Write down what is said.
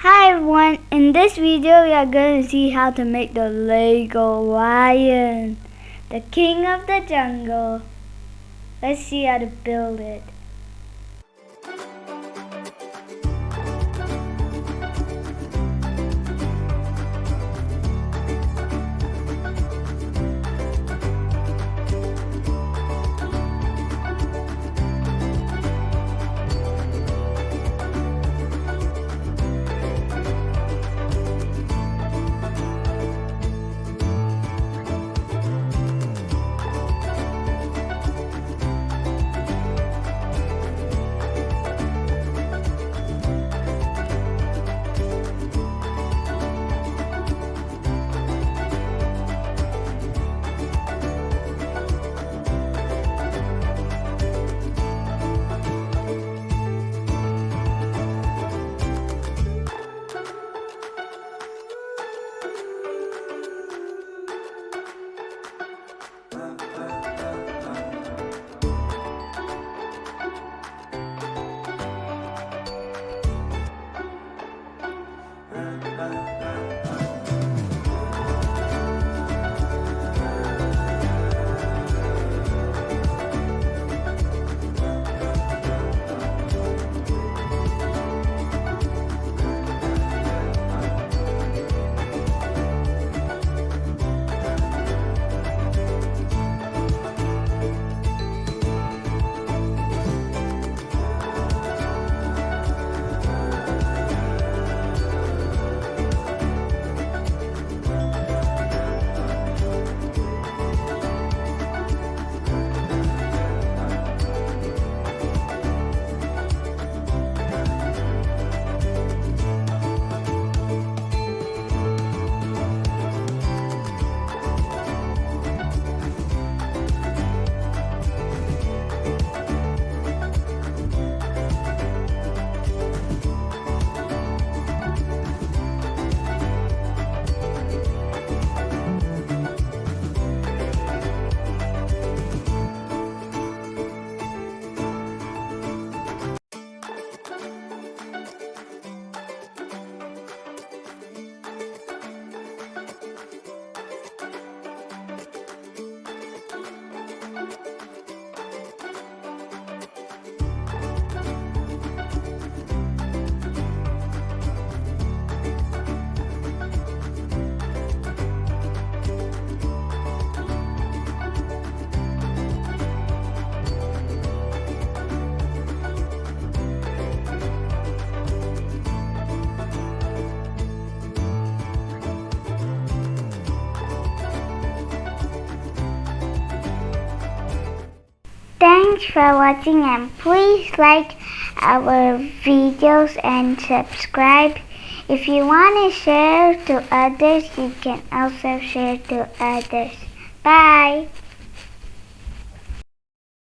Hi everyone, in this video we are going to see how to make the Lego lion, the king of the jungle. Let's see how to build it. Thanks for watching, and please like our videos and subscribe. If you want to share to others, you can also share to others. Bye!